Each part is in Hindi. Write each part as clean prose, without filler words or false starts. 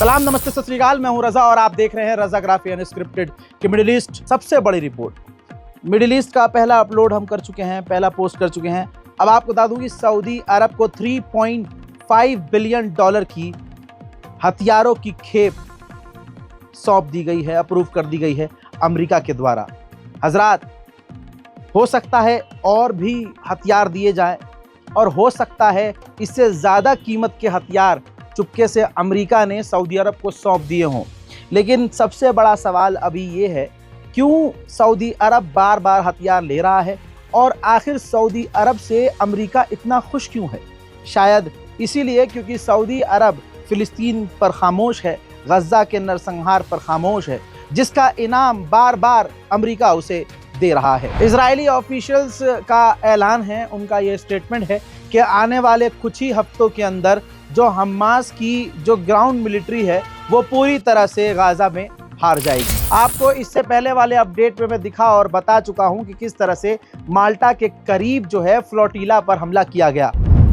सलाम, नमस्ते, सत श्री अकाल। मैं हूं रजा और आप देख रहे हैं रजाग्राफी अनस्क्रिप्टेड की मिडिल ईस्ट सबसे बड़ी रिपोर्ट। मिडिल ईस्ट का पहला अपलोड हम कर चुके हैं, पहला पोस्ट कर चुके हैं। अब आपको बता दूं कि सऊदी अरब को 3.5 बिलियन डॉलर की हथियारों की खेप सौंप दी गई है, अप्रूव कर दी गई है अमेरिका के द्वारा। हजरात, हो सकता है और भी हथियार दिए जाएं और हो सकता है इससे ज़्यादा कीमत के हथियार चुपके से अमेरिका ने सऊदी अरब को सौंप दिए हों। लेकिन सबसे बड़ा सवाल अभी ये है, क्यों सऊदी अरब बार बार हथियार ले रहा है और आखिर सऊदी अरब से अमेरिका इतना खुश क्यों है? शायद इसीलिए क्योंकि सऊदी अरब फ़िलिस्तीन पर खामोश है, गज़ा के नरसंहार पर खामोश है, जिसका इनाम बार बार अमेरिका उसे दे रहा है। इजरायली ऑफिशियल्स का ऐलान है, उनका ये स्टेटमेंट है कि आने वाले कुछ ही हफ्तों के अंदर जो हमास की जो ग्राउंड मिलिट्री है वो पूरी तरह से गाज़ा में हार जाएगी। आपको इससे पहले वाले अपडेट में मैं दिखा और बता चुका हूं कि किस तरह से माल्टा के करीब जो है फ्लोटिला पर हमला किया गया।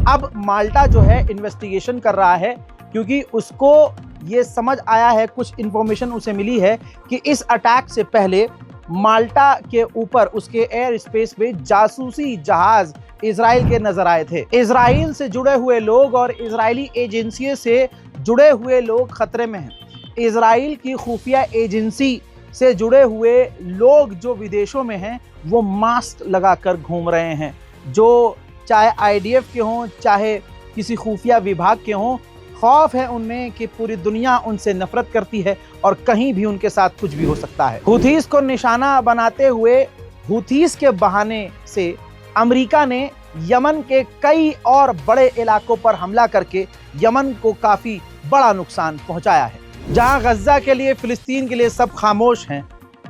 अब माल्टा जो है इन्वेस्टिगेशन कर रहा है, क्योंकि उसको ये समझ आया है, कुछ इंफॉर्मेशन उसे मिली है कि इस अटैक से पहले माल्टा के ऊपर उसके एयर स्पेस में जासूसी जहाज इजराइल के नजर आए थे। इजराइल से जुड़े हुए लोग और इजरायली एजेंसी से जुड़े हुए लोग खतरे में हैं। इजराइल की खुफिया एजेंसी से जुड़े हुए लोग जो विदेशों में हैं वो मास्क लगाकर घूम रहे हैं, जो चाहे आईडीएफ के हों, चाहे किसी खुफिया विभाग के हों। खौफ है उनमें कि पूरी दुनिया उनसे नफरत करती है और कहीं भी उनके साथ कुछ भी हो सकता है। हुथीस को निशाना बनाते हुए हुथीस के बहाने से अमेरिका ने यमन के कई और बड़े इलाकों पर हमला करके यमन को काफ़ी बड़ा नुकसान पहुंचाया है। जहां गज़ा के लिए, फ़िलिस्तीन के लिए सब खामोश हैं,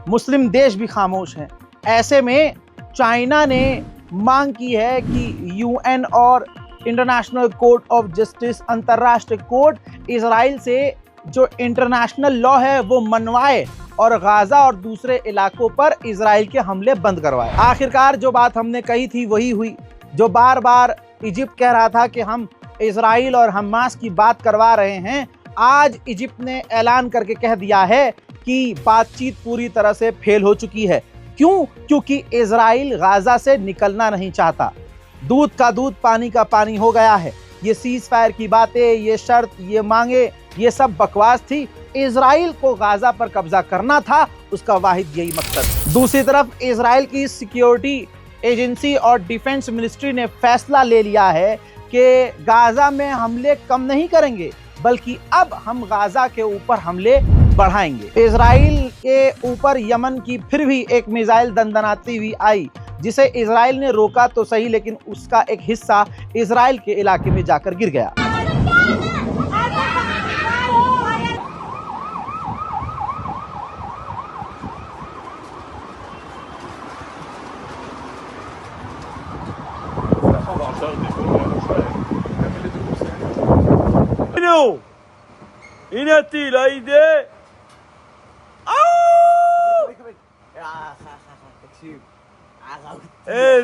मुस्लिम देश भी खामोश हैं, ऐसे में चाइना ने मांग की है कि यूएन और इंटरनेशनल कोर्ट ऑफ जस्टिस, अंतर्राष्ट्रीय कोर्ट, इजराइल से जो इंटरनेशनल लॉ है वो मनवाए और गाज़ा और दूसरे इलाकों पर इजराइल के हमले बंद करवाए। आखिरकार जो बात हमने कही थी वही हुई। जो बार बार इजिप्ट कह रहा था कि हम इजराइल और हमास की बात करवा रहे हैं, आज इजिप्ट ने ऐलान करके कह दिया है कि बातचीत पूरी तरह से फेल हो चुकी है। क्यों? क्योंकि इजराइल गाज़ा से निकलना नहीं चाहता। दूध का दूध, पानी का पानी हो गया है। ये सीज फायर की बातें, ये शर्त, ये मांगे, ये सब बकवास थी। इजराइल को गाज़ा पर कब्जा करना था, उसका वाहिद यही मकसद। दूसरी तरफ इजराइल की सिक्योरिटी एजेंसी और डिफेंस मिनिस्ट्री ने फैसला ले लिया है कि गाज़ा में हमले कम नहीं करेंगे, बल्कि अब हम गाज़ा के ऊपर हमले बढ़ाएंगे। इजराइल के ऊपर यमन की फिर भी एक मिसाइल दंदनाती हुई आई, जिसे इजराइल ने रोका तो सही, लेकिन उसका एक हिस्सा इजराइल के इलाके में जाकर गिर गया।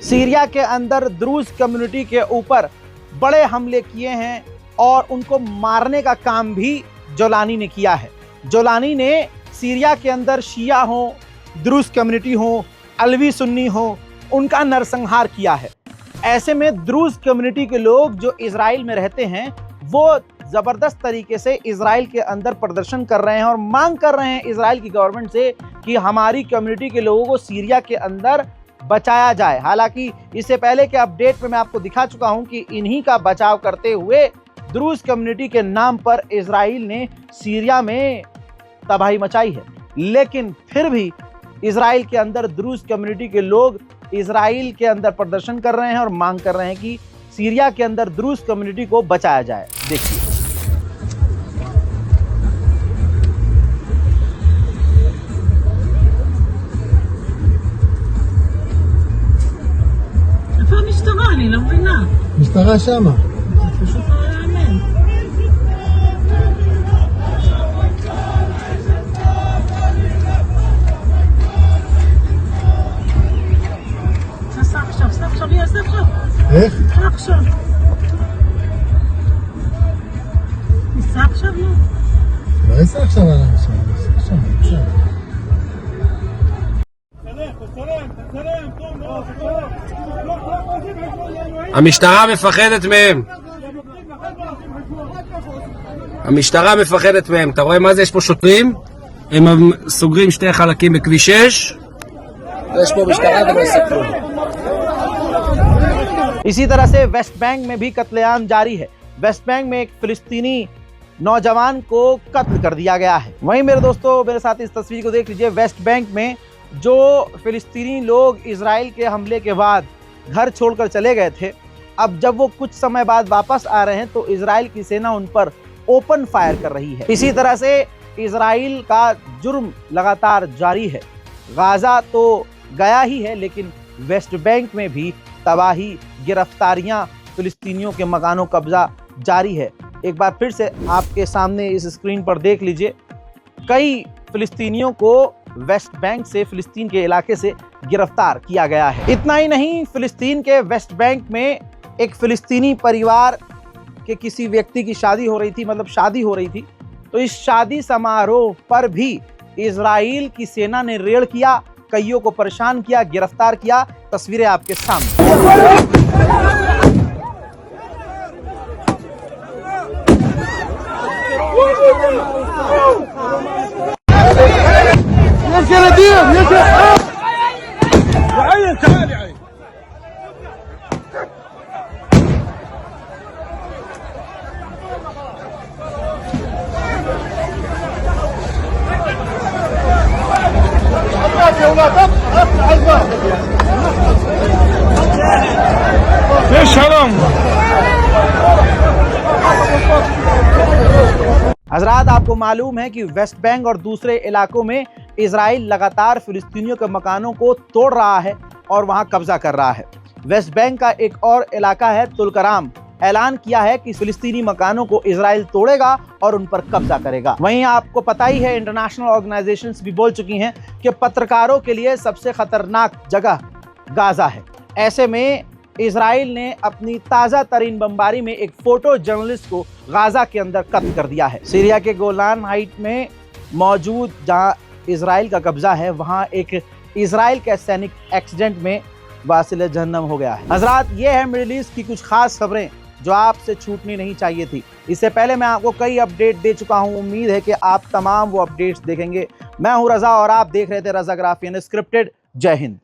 सीरिया के अंदर द्रूज कम्युनिटी के ऊपर बड़े हमले किए हैं और उनको मारने का काम भी जोलानी ने किया है। जोलानी ने सीरिया के अंदर शिया हो, द्रूज कम्युनिटी हो, अलवी सुन्नी हो, उनका नरसंहार किया है। ऐसे में द्रूज कम्युनिटी के लोग जो इजराइल में रहते हैं वो ज़बरदस्त तरीके से इजराइल के अंदर प्रदर्शन कर रहे हैं और मांग कर रहे हैं इजराइल की गवर्नमेंट से कि हमारी कम्युनिटी के लोगों को सीरिया के अंदर बचाया जाए। हालांकि इससे पहले के अपडेट में मैं आपको दिखा चुका हूं कि इन्हीं का बचाव करते हुए द्रूज कम्युनिटी के नाम पर इजराइल ने सीरिया में तबाही मचाई है। लेकिन फिर भी इजराइल के अंदर द्रूज कम्युनिटी के लोग इजराइल के अंदर प्रदर्शन कर रहे हैं और मांग कर रहे हैं कि सीरिया के अंदर द्रूज कम्युनिटी को बचाया जाए। देखिए, משטרה שמה. פשוט לא יאמן. עכשיו לא. איזה עכשיו אנחנו עכשיו? המשטרה מפחדת מהם. המשטרה מפחדת מהם. אתה רואה מה זה? יש פה שוטרים, הם סוגרים שתי חלקים בכביש 6, יש פה משטרה ולא עושה כלום. इसी तरह से वेस्ट बैंक में भी कत्लेआम जारी है। वेस्ट बैंक में एक फिलिस्तीनी नौजवान को कत्ल कर दिया गया है। वहीं मेरे दोस्तों, मेरे साथ इस तस्वीर को देख लीजिए। वेस्ट बैंक में जो फिलिस्तीनी लोग इजराइल के हमले के बाद घर छोड़कर चले गए थे, अब जब वो कुछ समय बाद वापस आ रहे हैं तो इजराइल की सेना उन पर ओपन फायर कर रही है। इसी तरह से इजराइल का जुर्म लगातार जारी है। गाजा तो गया ही है, लेकिन वेस्ट बैंक में भी तबाही, गिरफ्तारियां, फिलिस्तीनियों के मकानों कब्जा जारी है। एक बार फिर से आपके सामने इस स्क्रीन पर देख लीजिए, कई फिलिस्तीनियों को वेस्ट बैंक से, फिलिस्तीन के इलाके से गिरफ्तार किया गया है। इतना ही नहीं, फिलिस्तीन के वेस्ट बैंक में एक फिलिस्तीनी परिवार के किसी व्यक्ति की शादी हो रही थी, मतलब शादी हो रही थी, तो इस शादी समारोह पर भी इजराइल की सेना ने रेड किया, कईयों को परेशान किया, गिरफ्तार किया। तस्वीरें आपके सामने। हजरात, आपको मालूम है कि वेस्ट बैंक और दूसरे इलाकों में इजराइल लगातार फिलिस्तीनियों के मकानों को तोड़ रहा है और वहां कब्जा कर रहा है। वेस्ट बैंक का एक और इलाका है तुलकराम, ऐलान किया है कि फिलिस्तीनी मकानों को इजराइल तोड़ेगा और उन पर कब्जा करेगा। वहीं आपको पता ही है, इंटरनेशनल ऑर्गेनाइजेशंस भी बोल चुकी हैं कि पत्रकारों के लिए सबसे खतरनाक जगह गाजा है। ऐसे में इजराइल ने अपनी ताज़ा तरीन बमबारी में एक फोटो जर्नलिस्ट को गाजा के अंदर कत्ल कर दिया है। सीरिया के गोलान हाइट में मौजूद जहां इजराइल का कब्जा है, वहां एक इजराइल का सैनिक एक्सीडेंट में वासिले जहन्नम हो गया है। हजरात, ये है मिडिल ईस्ट की कुछ खास खबरें जो आपसे छूटनी नहीं चाहिए थी। इससे पहले मैं आपको कई अपडेट दे चुका हूं, उम्मीद है कि आप तमाम वो अपडेट्स देखेंगे। मैं हूं रजा और आप देख रहे थे रजाग्राफी अनस्क्रिप्टेड। जय हिंद।